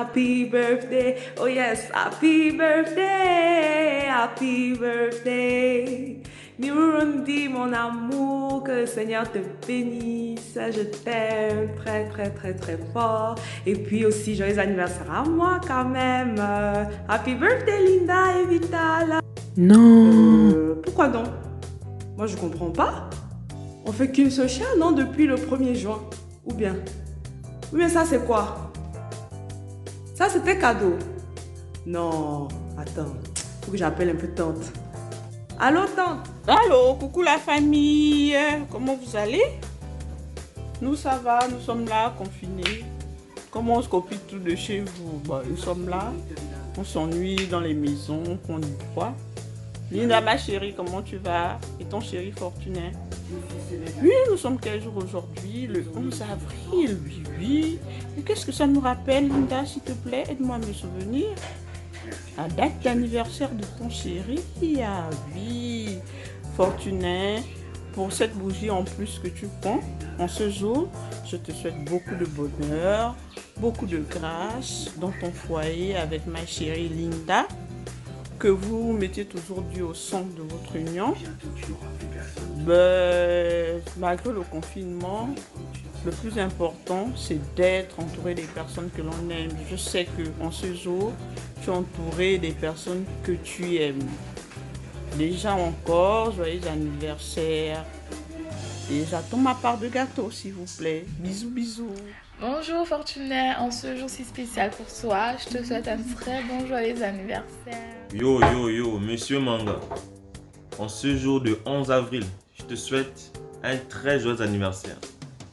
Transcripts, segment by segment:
happy birthday. Oh yes, happy birthday, happy birthday. Niurundi, mon amour, que le Seigneur te bénisse. Je t'aime très, très, très, très fort. Et puis aussi, joyeux anniversaire à moi quand même. Happy birthday, Linda et Vital. Non. Pourquoi non? Moi, je comprends pas. On fait qu'une seule chair, non, depuis le 1er juin. Ou bien ça, c'est quoi? Ça, c'était cadeau. Non, attends. Faut que j'appelle un peu tante. Allô, tante? Allô, coucou la famille. Comment vous allez? Nous, ça va. Nous sommes là, confinés. Comment on se copie tout de chez vous? Bah, nous sommes là. On s'ennuie dans les maisons, on prend du froid. Linda, ma chérie, comment tu vas? Et ton chéri Fortuné? Oui, nous sommes quel jour aujourd'hui? Le 11 avril, oui. Et qu'est-ce que ça nous rappelle, Linda, s'il te plaît? Aide-moi à me souvenir. La date d'anniversaire de ton chéri? Ah oui, Fortuné, pour cette bougie en plus que tu prends en ce jour, je te souhaite beaucoup de bonheur, beaucoup de grâce dans ton foyer avec ma chérie Linda. Que vous mettiez toujours Dieu au centre de votre union. Malgré le confinement, le plus important, c'est d'être entouré des personnes que l'on aime. Je sais qu'en ce jour, tu es entouré des personnes que tu aimes. Déjà encore, joyeux anniversaire. Et j'attends ma part de gâteau, s'il vous plaît. Bisous, bisous. Bonjour Fortuné, en ce jour si spécial pour toi, je te souhaite un très bon joyeux anniversaire. Yo, monsieur Manga. En ce jour de 11 avril, je te souhaite un très joyeux anniversaire.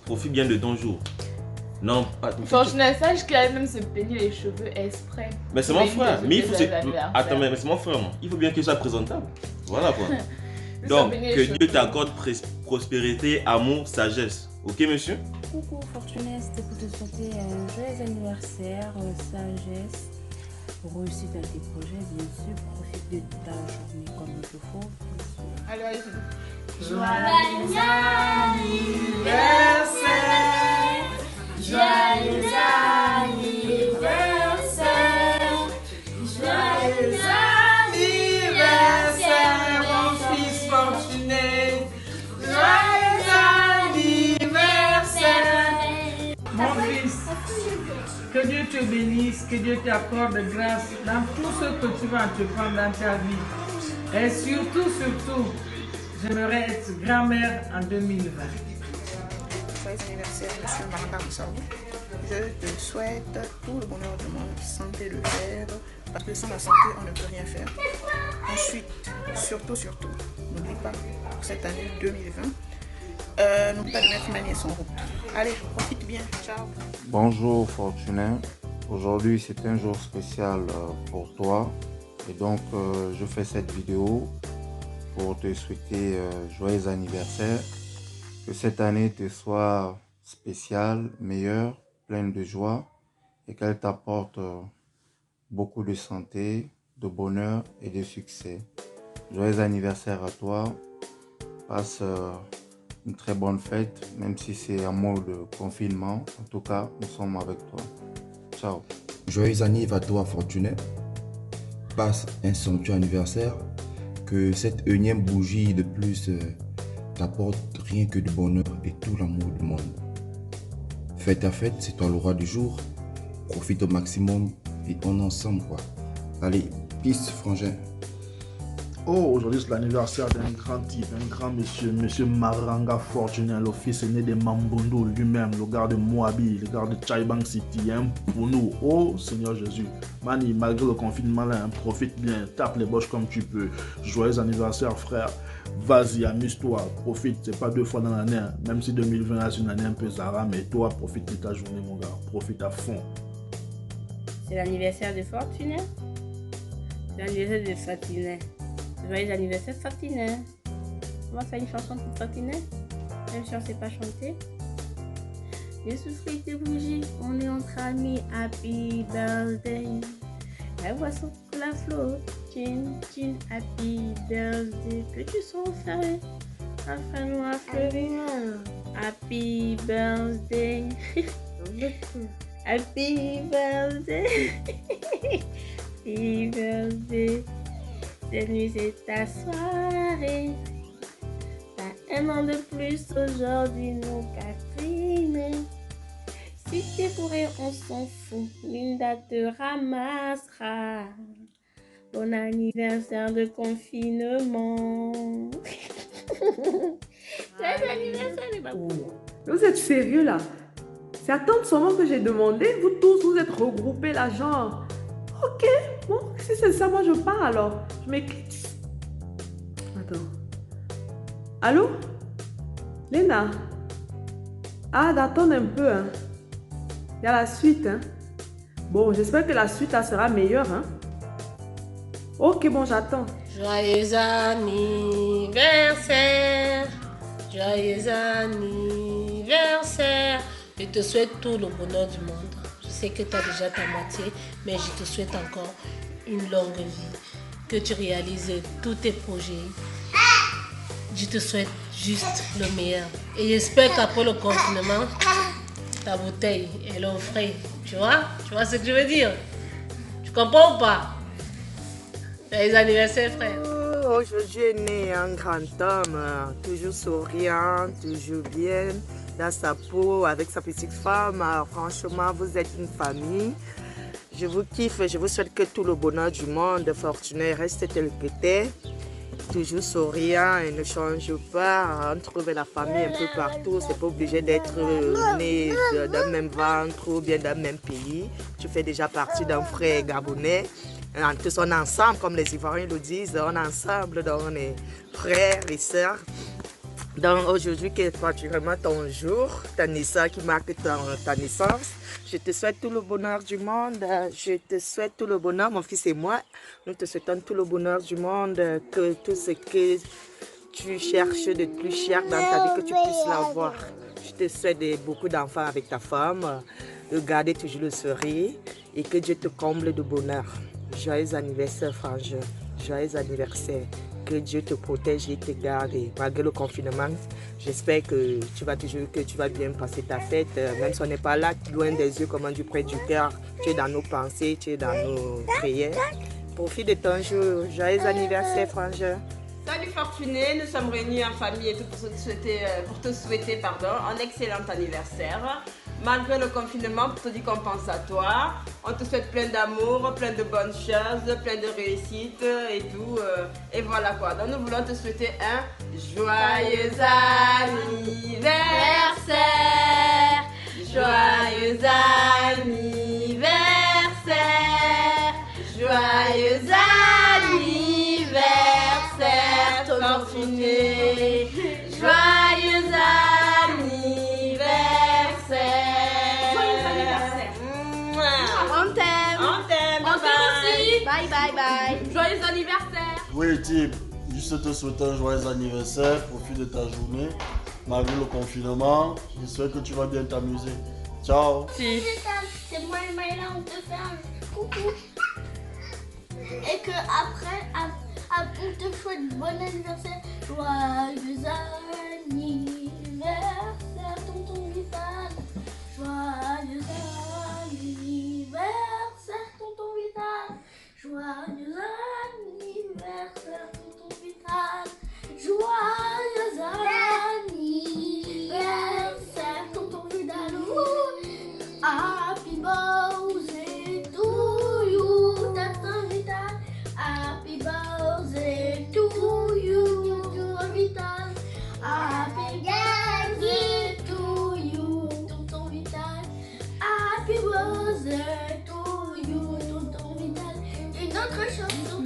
Profite bien de ton jour. Non, Fortuné, sache qu'il allait même se peigner les cheveux exprès. Mais c'est mon frère. Mais il faut attends, mais c'est mon frère, moi. Il faut bien qu'il soit présentable. Voilà quoi. Donc, que Dieu t'accorde prospérité, amour, sagesse. Ok, monsieur? Coucou Fortuné, c'était pour te souhaiter un joyeux anniversaire, sagesse, réussite à tes projets, bien sûr. Profite de ta journée comme il te faut. Allez, allez-y. Joyeux anniversaire, joyeux anniversaire, joyeux anniversaire, mon fils Fortuné. Joyeux anniversaire. Mon fils, que Dieu te bénisse, que Dieu t'accorde grâce dans tout ce que tu vas entreprendre dans ta vie. Et surtout, j'aimerais être grand-mère en 2020. Joyeux anniversaire, monsieur Maranga Moussaoui. Je te souhaite tout le bonheur du monde, santé de fer, parce que sans la santé, on ne peut rien faire. Ensuite, surtout, n'oublie pas, pour cette année 2020, n'oublie pas de mettre ma nièce en route. Allez, profite bien, ciao. Bonjour Fortuné, aujourd'hui c'est un jour spécial pour toi et donc je fais cette vidéo pour te souhaiter joyeux anniversaire, que cette année te soit spéciale, meilleure, pleine de joie et qu'elle t'apporte beaucoup de santé, de bonheur et de succès. Joyeux anniversaire à toi, passe une très bonne fête, même si c'est en mode confinement. En tout cas, nous sommes avec toi. Ciao. Joyeux anniversaire à toi, Fortuné. Passe un somptueux anniversaire. Que cette énième bougie de plus t'apporte rien que du bonheur et tout l'amour du monde. Fais ta fête, c'est toi le roi du jour. Profite au maximum et on est ensemble quoi. Allez, peace frangin. Oh, aujourd'hui c'est l'anniversaire d'un grand type, un grand monsieur Maranga Fortuné, le fils aîné de Mambondo lui-même, le gars de Moabi, le gars de Chaibang City, hein, pour nous. Oh Seigneur Jésus, Mani, malgré le confinement là, profite bien, tape les boches comme tu peux. Joyeux anniversaire frère, vas-y, amuse-toi, profite, c'est pas 2 fois dans l'année, hein. Même si 2020 c'est une année un peu zara, mais toi profite de ta journée mon gars, profite à fond. C'est l'anniversaire de Fortuné. C'est l'anniversaire de Fortuné. Joyeux anniversaire Fortuné. On va faire une chanson pour Fortuné, même si on ne sait pas chanter. Je souffle tes bougies, on est entre amis, happy birthday. La voix sur la flotte, chin chin, happy birthday. Que tu sois ferré, enfin-nous à fleurir. Happy birthday. Happy birthday. Happy birthday. Cette nuit c'est ta soirée. T'as un an de plus aujourd'hui, nous Catherine. Si t'es bourré, on s'en fout. Linda te ramassera. Bon anniversaire de confinement. Joyeux anniversaire les babous. Vous êtes sérieux là? C'est à temps seulement que j'ai demandé. Vous tous, vous êtes regroupés là, genre. Ok, bon, si c'est ça, moi je pars alors. Je m'écris. Attends. Allô? Léna? Ah, d'attendre un peu, hein. Il y a la suite, hein. Bon, j'espère que la suite là sera meilleure, hein. Ok, bon, j'attends. Joyeux anniversaire. Joyeux anniversaire. Je te souhaite tout le bonheur du monde. Je sais que tu as déjà ta moitié, mais je te souhaite encore une longue vie. Que tu réalises tous tes projets. Je te souhaite juste le meilleur. Et j'espère qu'après le confinement, ta bouteille, elle est au frais. Tu vois ce que je veux dire? Tu comprends ou pas? Les anniversaires, frère. Aujourd'hui est né un grand homme, toujours souriant, toujours bien dans sa peau, avec sa petite femme. Franchement, vous êtes une famille. Je vous kiffe, je vous souhaite que tout le bonheur du monde, Fortuné, reste tel que t'es. Toujours souriant et ne change pas. On trouve la famille un peu partout. C'est pas obligé d'être né dans le même ventre ou bien dans le même pays. Tu fais déjà partie d'un frère gabonais. Tous on est ensemble, comme les Ivoiriens le disent, on est ensemble, donc on est frères et sœurs. Donc aujourd'hui, qui est particulièrement ton jour, ta naissance, qui marque ta naissance, je te souhaite tout le bonheur du monde. Je te souhaite tout le bonheur, mon fils et moi. Nous te souhaitons tout le bonheur du monde, que tout ce que tu cherches de plus cher dans ta vie, que tu puisses l'avoir. Je te souhaite beaucoup d'enfants avec ta femme, de garder toujours le sourire et que Dieu te comble de bonheur. Joyeux anniversaire, frangin. Joyeux anniversaire. Que Dieu te protège et te garde. Et malgré le confinement, j'espère que tu vas bien passer ta fête. Même si on n'est pas là, loin des yeux, comme on dit, près du cœur. Tu es dans nos pensées, tu es dans nos prières. Profite de ton jour. Joyeux anniversaire, frangin. Salut Fortuné, nous sommes réunis en famille et tout pour te souhaiter un excellent anniversaire. Malgré le confinement, pour te dire qu'on pense à toi, on te souhaite plein d'amour, plein de bonnes choses, plein de réussite et tout. Et voilà quoi. Donc nous voulons te souhaiter un joyeux anniversaire. Joyeux anniversaire. Joyeux anniversaire, Fortuné. Joyeux anniversaire. Joyeux anniversaire. On t'aime. On t'aime. On t'aime aussi. Bye bye bye. Joyeux anniversaire. Oui, Tim, juste te souhaiter un joyeux anniversaire. Profite de ta journée. Malgré le confinement, j'espère que tu vas bien t'amuser. Ciao. C'est moi et Maïla, on te fait un coucou. Et que après, on te souhaite bon anniversaire. Joyeux anniversaire, tonton Vital. Joyeux anniversaire, tonton Vital. Joyeux anniversaire, tonton Vital. Joyeux anniversaire, tonton Vital. Happy birthday to you, tonton Vital. Happy birthday to you, tonton Vital. Happy birthday to you, tonton Vital. Happy birthday to you, tonton Vital. Une autre chanson,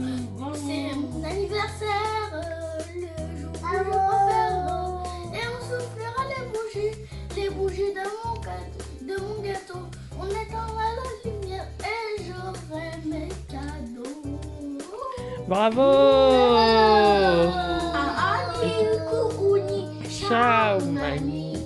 c'est mon anniversaire, le jour où je préfère. Et on soufflera les bougies de mon gâteau. On éteindra la lumière et j'aurai mes cadeaux. Bravo! Ciao, Mani.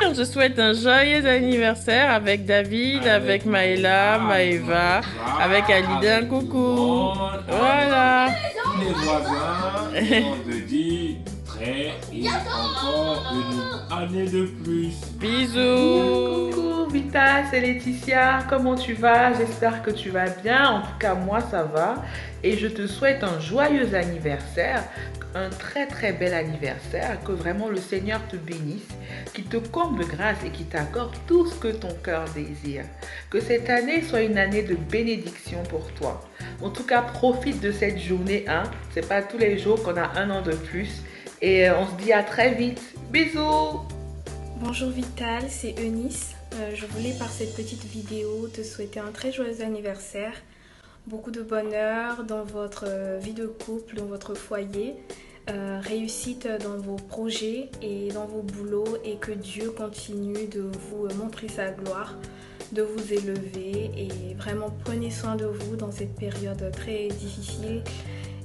On te souhaite un joyeux anniversaire avec David, avec Maëla, Maëva, avec Alida. Un coucou. Voilà. Les voisins, on te dit très et encore une année de plus. Bisous. Coucou, Vinta, c'est Laetitia. Comment tu vas? J'espère que tu vas bien. En tout cas, moi, ça va. Et je te souhaite un joyeux anniversaire, un très très bel anniversaire. Que vraiment le Seigneur te bénisse, qu'il te comble de grâce et qu'il t'accorde tout ce que ton cœur désire. Que cette année soit une année de bénédiction pour toi. En tout cas, profite de cette journée. C'est pas tous les jours qu'on a un an de plus. Et on se dit à très vite. Bisous! Bonjour Vital, c'est Eunice. Je voulais par cette petite vidéo te souhaiter un très joyeux anniversaire. Beaucoup de bonheur dans votre vie de couple, dans votre foyer. Réussite dans vos projets et dans vos boulots. Et que Dieu continue de vous montrer sa gloire, de vous élever. Et vraiment prenez soin de vous dans cette période très difficile.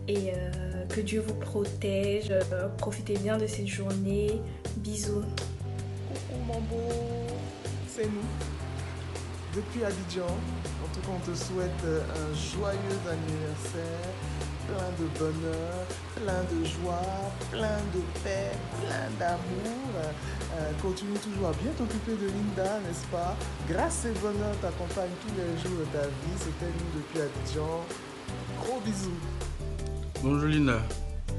Et que Dieu vous protège. Profitez bien de cette journée. Bisous. Coucou Mambo, c'est nous, depuis Abidjan. En tout cas, on te souhaite un joyeux anniversaire, plein de bonheur, plein de joie, plein de paix, plein d'amour. Continue toujours à bien t'occuper de Linda, n'est-ce pas? Grâce et bonheur t'accompagne tous les jours de ta vie. C'était nous depuis Abidjan. Gros bisous. Bonjour Linda.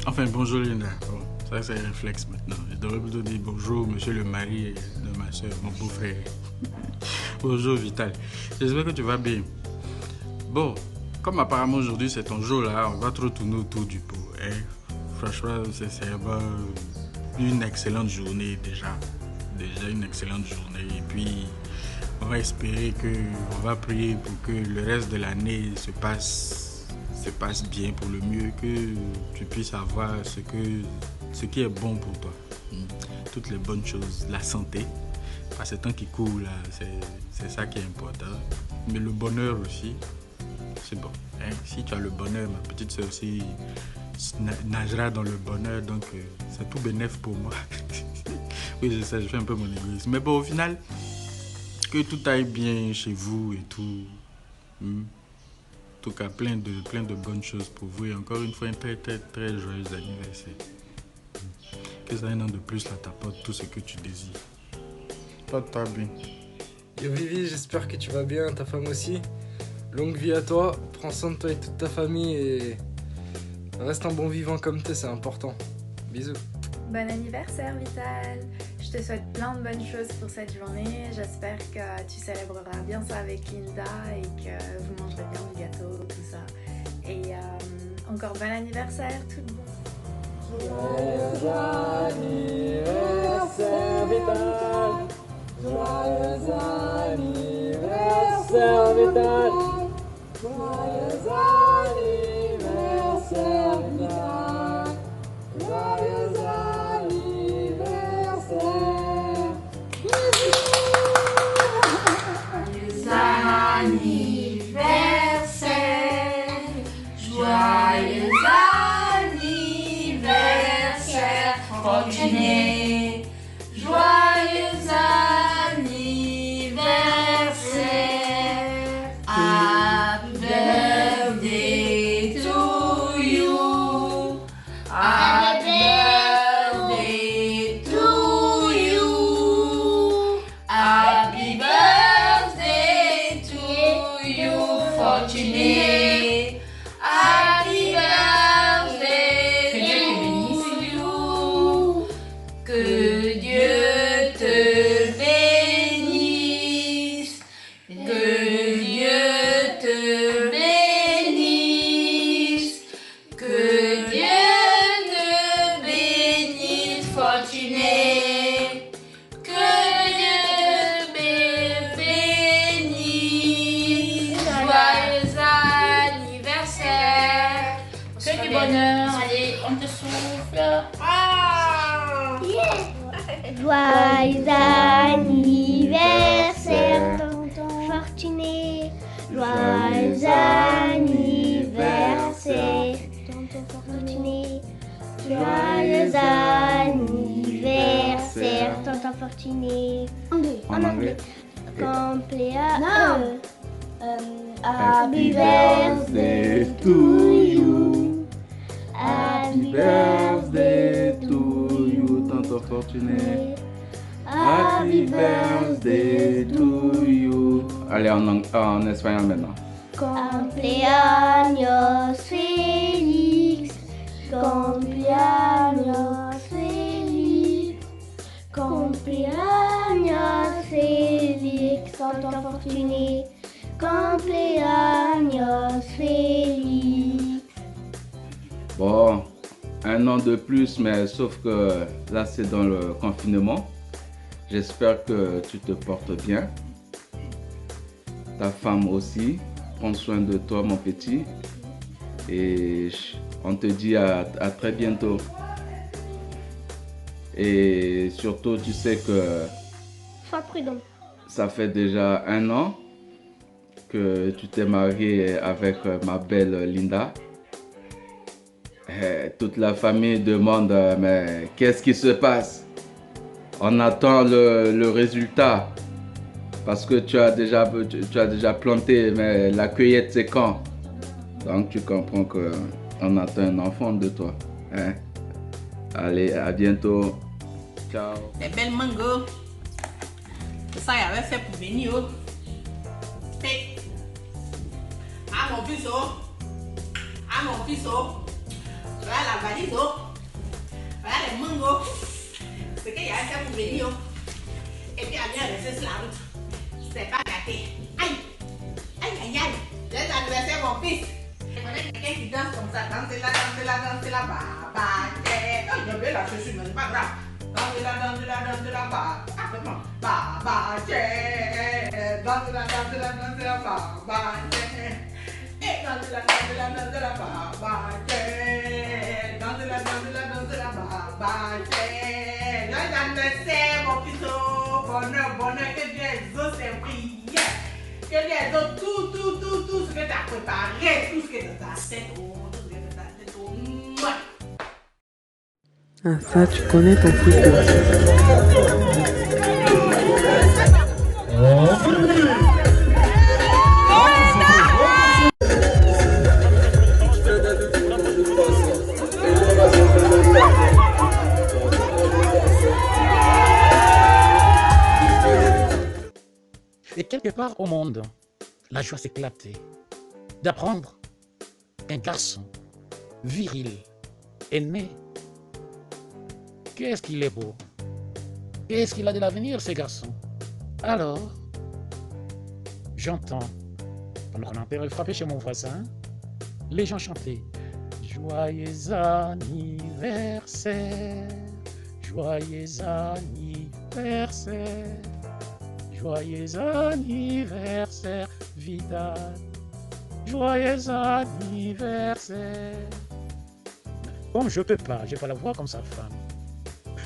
Enfin, bonjour Linda. Bon, ça c'est un réflexe maintenant. Je devrais plutôt dire bonjour monsieur le mari de ma soeur, mon beau-frère. Bonjour Vital. J'espère que tu vas bien. Bon, comme apparemment aujourd'hui c'est ton jour là, on va trop tourner autour du pot. Hein? Franchement, c'est une excellente journée déjà. Déjà une excellente journée. Et puis, on va espérer on va prier pour que le reste de l'année se passe bien pour le mieux, que tu puisses avoir ce qui est bon pour toi. Toutes les bonnes choses, la santé, parce que ce temps qui court là, c'est ça qui est important. Mais le bonheur aussi, c'est bon. Hein? Si tu as le bonheur, ma petite soeur aussi nagera dans le bonheur, donc c'est tout bénéf pour moi. Oui, je sais, je fais un peu mon égoïsme. Mais bon, au final, que tout aille bien chez vous et tout. En tout cas, plein de bonnes choses pour vous et encore une fois un très très très joyeux anniversaire. Que ça un an de plus là t'apporte tout ce que tu désires. Porte-toi bien. Yo Vivi, j'espère que tu vas bien, ta femme aussi. Longue vie à toi, prends soin de toi et toute ta famille et reste un bon vivant comme t'es, c'est important. Bisous. Bon anniversaire Vital. Je te souhaite plein de bonnes choses pour cette journée. J'espère que tu célébreras bien ça avec Linda et que vous mangerez bien du gâteau, tout ça. Et encore bon anniversaire tout le monde. Joyeux anniversaire Vital. Joyeux anniversaire Vital. Joyeux anniversaire Vital. Joyeux Joyeux anniversaire, Fortuné. Joyeux anniversaire. Happy birthday to you. Happy birthday to you. Happy birthday to you, Fortuné. Happy birthday to you. Que Dieu te bénisse. Que Dieu te bénisse. Que Dieu te bénisse, Fortuné. Que Dieu te bénisse. Joyeux anniversaire. Que du bonheur. Allez, on te souffle. Joyeux anniversaire, tonton Fortuné. Joyeux anniversaire, tonton Fortuné. Joyeux anniversaire, tonton Fortuné. En anglais. Complet à eux. Happy birthday to you. Happy birthday to you, Tonton Fortuné. Happy birthday to you. Allez, en espagnol maintenant. Cumpleaños feliz, cumpleaños feliz, cumpleaños feliz, tonton Fortuné, cumpleaños feliz. Bon, un an de plus, mais sauf que là c'est dans le confinement. J'espère que tu te portes bien. Ta femme aussi. Prends soin de toi, mon petit. Et on te dit à très bientôt. Et surtout, tu sais que Sois prudent. ça fait déjà 1 an que tu t'es marié avec ma belle Linda. Et toute la famille demande, mais qu'est-ce qui se passe? On attend le résultat. Parce que tu as déjà planté, mais la cueillette c'est quand? Donc tu comprends qu'on attend un enfant de toi. Hein? Allez, à bientôt. Ciao. Les belles mangots. C'est ça qu'il avait fait pour venir. Hey. Ah mon fils, oh. Ah mon fils, oh. Voilà la valise, oh. Voilà les mangots. C'est qu'il avait fait pour venir. Et puis elle vient rester sur la route. C'est pas gâté. Aïe! Aïe, aïe, aïe! Les anniversaires, mon fils! Je connais quelqu'un qui danse comme ça. Dansez là, bah, oh, il a bien la chaussure, mais c'est pas grave. Dansez là, bah. Ah, vraiment. Bah, dansez là, bah, et dansez là, bah, dansez là, bah. Les anniversaires, mon fils, bonheur, que Dieu exauce tes prières. Que Dieu exauce tout ce que tu as préparé, tout ce que tu as fait, Ah ça, tu connais ton fils. Et quelque part au monde, la joie s'éclatait d'apprendre qu'un garçon viril est né. Qu'est-ce qu'il est beau! Qu'est-ce qu'il a de l'avenir, ce garçon? Alors, j'entends, pendant qu'on entendait frapper chez mon voisin, les gens chantaient « Joyeux anniversaire, joyeux anniversaire, joyeux anniversaire, Vidal, joyeux anniversaire. » Comme je peux pas, je vais pas la voir comme sa femme.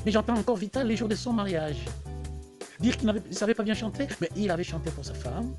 Mais j'entends encore Vital les jours de son mariage. Dire qu'il ne savait pas bien chanter, mais il avait chanté pour sa femme.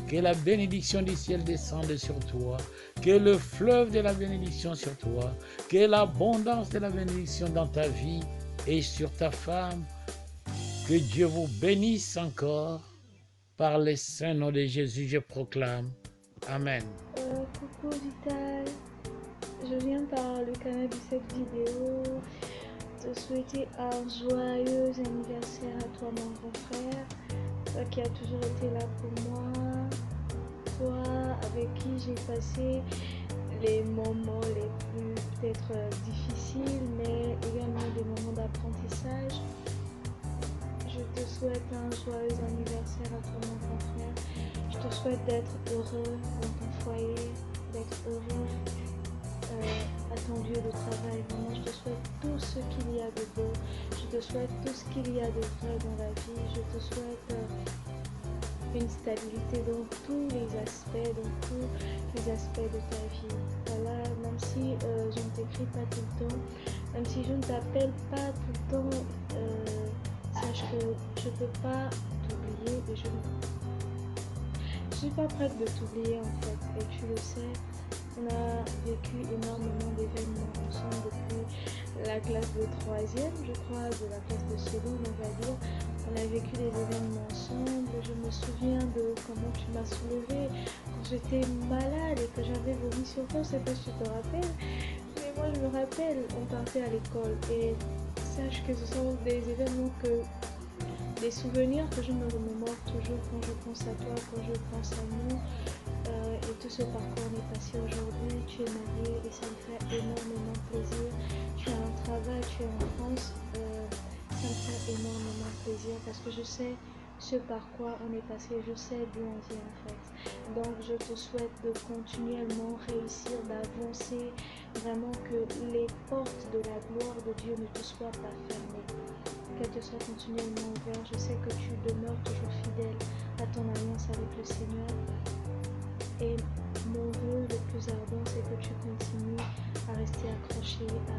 Que la bénédiction du ciel descende sur toi, que le fleuve de la bénédiction sur toi, que l'abondance de la bénédiction dans ta vie et sur ta femme, que Dieu vous bénisse encore. Par les saints noms de Jésus, je proclame. Amen. Coucou Vital, je viens par le canal de cette vidéo te souhaiter un joyeux anniversaire à toi mon grand frère, toi qui as toujours été là pour moi, toi avec qui j'ai passé les moments les plus peut-être difficiles mais également des moments d'apprentissage. Je te souhaite un joyeux anniversaire à toi mon grand frère. Je te souhaite d'être heureux dans ton foyer, d'être heureux à ton lieu de travail. Vraiment, je te souhaite tout ce qu'il y a de beau. Je te souhaite tout ce qu'il y a de vrai dans la vie. Je te souhaite une stabilité dans tous les aspects, de ta vie. Voilà, même si je ne t'écris pas tout le temps, même si je ne t'appelle pas tout le temps, sache que je ne peux pas t'oublier et je ne suis pas prête de t'oublier en fait, et tu le sais. On a vécu énormément d'événements ensemble depuis la classe de 3e, je crois, de la classe de seconde, on va dire. On a vécu des événements ensemble. Je me souviens de comment tu m'as soulevée quand j'étais malade et que j'avais vomi sur toi. Je sais pas si tu te rappelles, mais moi je me rappelle, on partait à l'école et sache que ce sont des événements des souvenirs que je me remémore toujours quand je pense à toi, quand je pense à nous. Et tout ce parcours est passé aujourd'hui, tu es mariée et ça me fait énormément plaisir. Tu as un travail, tu es en France, ça me fait énormément plaisir parce que je sais ce par quoi on est passé, je sais d'où on vient en fait. Donc je te souhaite de continuellement réussir, d'avancer, vraiment que les portes de la gloire de Dieu ne te soient pas fermées, qu'elles te soient continuellement ouvertes. Je sais que tu demeures toujours fidèle à ton alliance avec le Seigneur. Et mon vœu le plus ardent, c'est que tu continues à rester accroché à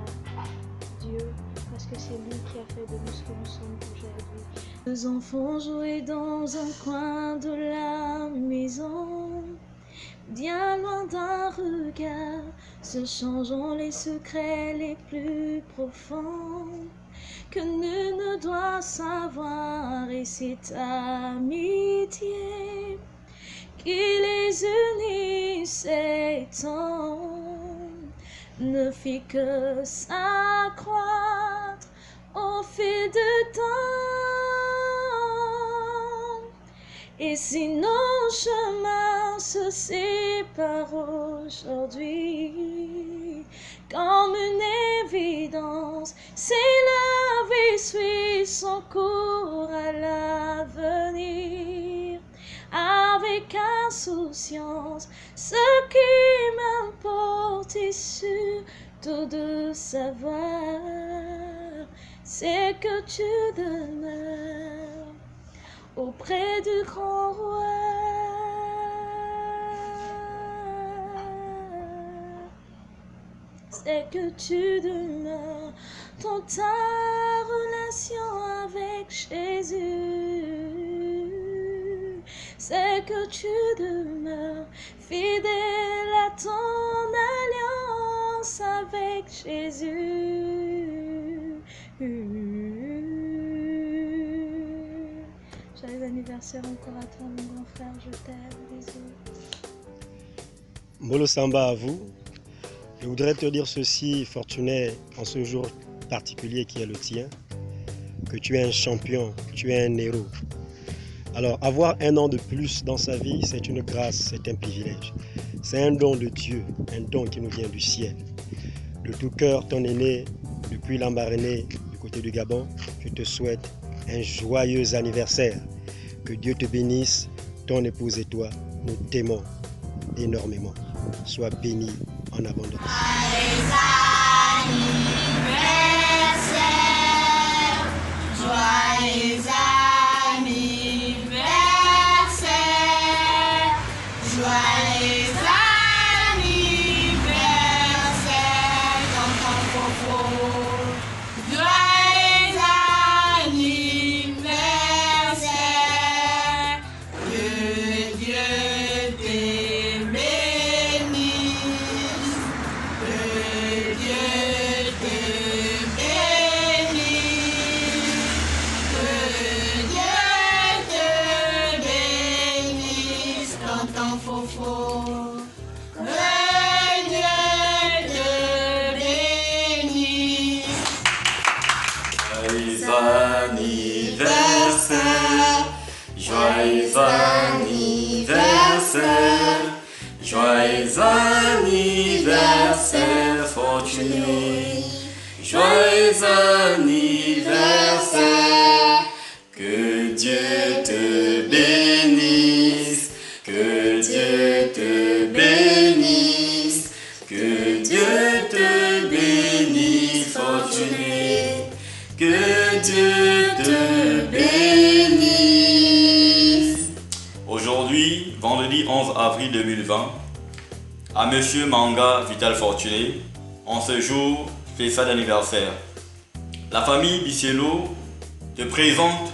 Dieu, parce que c'est lui qui a fait de nous ce que nous sommes aujourd'hui. Deux enfants jouaient dans un coin de la maison, bien loin d'un regard, se changeant les secrets les plus profonds que nul ne doit savoir, et cette amitié qui les unissait tant ne fit que s'accroître au fil du temps. Et si nos chemins se séparent aujourd'hui, comme une évidence, c'est la vie suit son cours à l'avenir. Avec insouciance, ce qui m'importe est surtout de savoir, c'est que tu demeures auprès du grand roi. C'est que tu demeures dans ta relation avec Jésus. C'est que tu demeures fidèle à ton alliance avec Jésus. Joyeux anniversaire encore à toi, mon grand frère, je t'aime, bisous. Mbolo Samba à vous. Je voudrais te dire ceci, Fortuné, en ce jour particulier qui est le tien, que tu es un champion, tu es un héros. Alors, avoir un an de plus dans sa vie, c'est une grâce, c'est un privilège. C'est un don de Dieu, un don qui nous vient du ciel. De tout cœur, ton aîné, depuis Lambaréné, du côté du Gabon, je te souhaite un joyeux anniversaire. Que Dieu te bénisse, ton épouse et toi, nous t'aimons énormément. Sois béni en abondance. Joyeux anniversaire, joyeux anniversaire, tonton Fofo. Joyeux anniversaire, que Dieu te bénisse, que Dieu te bénisse, que Dieu te bénisse, tonton Fofo. Que Dieu te bénisse. Joyeux anniversaire, joyeux anniversaire, joyeux anniversaire Fortuné, joyeux anniversaire, que Dieu te bénisse, que Dieu te bénisse, que Dieu te bénisse Fortuné. Que Dieu te bénisse. 11 avril 2020 à Monsieur Manga Vital Fortuné en ce jour spécial d'anniversaire. La famille Bicielo te présente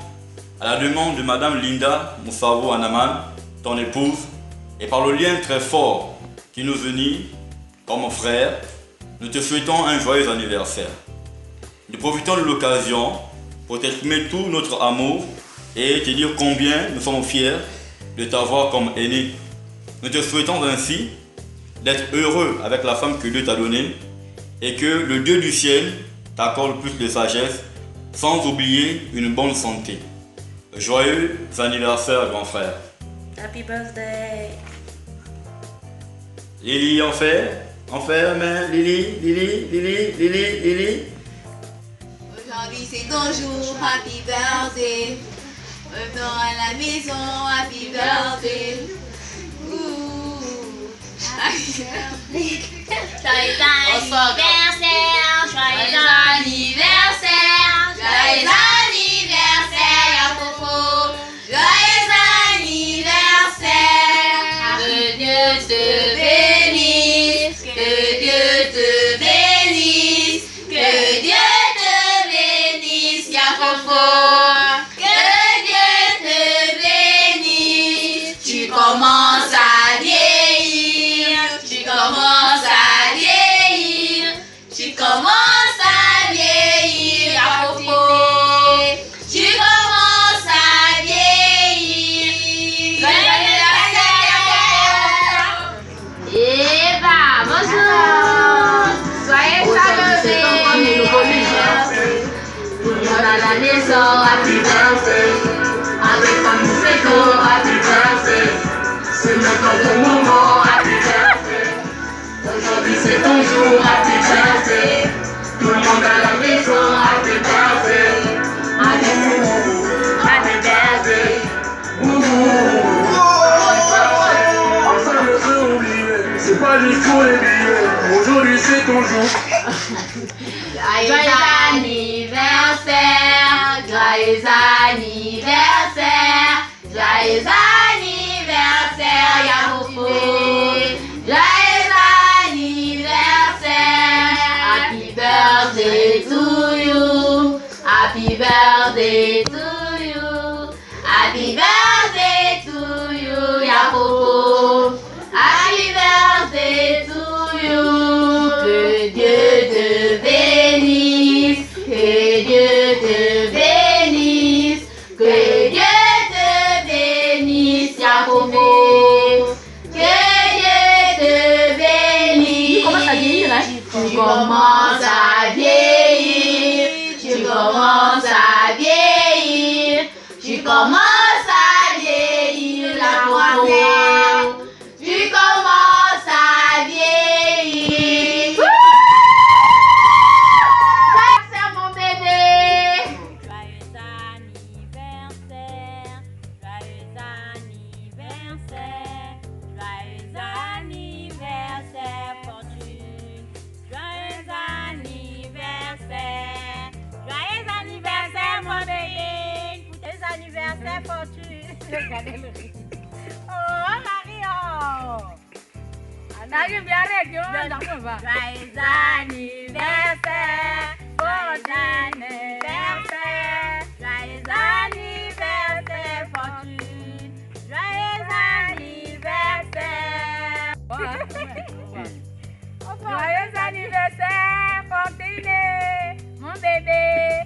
à la demande de Madame Linda Moussavo Anaman, ton épouse, et par le lien très fort qui nous unit comme frères, nous te souhaitons un joyeux anniversaire. Nous profitons de l'occasion pour t'exprimer tout notre amour et te dire combien nous sommes fiers de t'avoir comme aîné. Nous te souhaitons ainsi d'être heureux avec la femme que Dieu t'a donnée et que le Dieu du ciel t'accorde plus de sagesse sans oublier une bonne santé. Joyeux anniversaire, grand frère. Happy birthday. Lily, on fait, mais Lily. Aujourd'hui c'est ton jour, happy birthday. Revenons à la maison, happy birthday. Joyeux anniversaire, joyeux anniversaire, joyeux anniversaire, ya Popo. Joyeux anniversaire, que Dieu te bénisse, que Dieu te bénisse, que Dieu te bénisse, ya Popo. Que Dieu te bénisse, tu commences à vieillir, tu commences à vieillir, tu commences à vieillir, ya Popo. Tu commences à vieillir. Joyeux anniversaire. Eva, bonjour. Soyez salués. Tout le monde à la maison, happy birthday. Avec ta musique, happy birthday. C'est notre moment, happy birthday. Aujourd'hui c'est ton jour, happy birthday. Tout le monde à la maison, happy birthday. Happy birthday. Enfin, je veux oublier, c'est pas du tout les billets. Aujourd'hui c'est ton jour. Joyeux anniversaire, joyeux anniversaire, joyeux anniversaire, ya Popo. Joyeux anniversaire, happy birthday to you, happy birthday to you, happy birthday to you, ya Popo. Happy birthday to you, que Dieu te bénisse, que Dieu te bénisse, que Dieu te bénisse, ya Popo. Que Dieu te bénisse. Tu commences à vieillir, hein? Tu commences à vieillir, tu commences à vieillir, tu commences à vieillir, la Popo. Tu commences à vieillir. C'est mon bébé. Joyeux anniversaire, joyeux anniversaire, joyeux anniversaire, Fortune. Joyeux anniversaire, joyeux anniversaire, mon bébé. Joyeux anniversaire, Fortune. Regardez le rythme. Oh, Mario! Joyeux anniversaire, bon anniversaire, joyeux anniversaire, Fortune, joyeux anniversaire. Joyeux anniversaire, Fortune, mon bébé.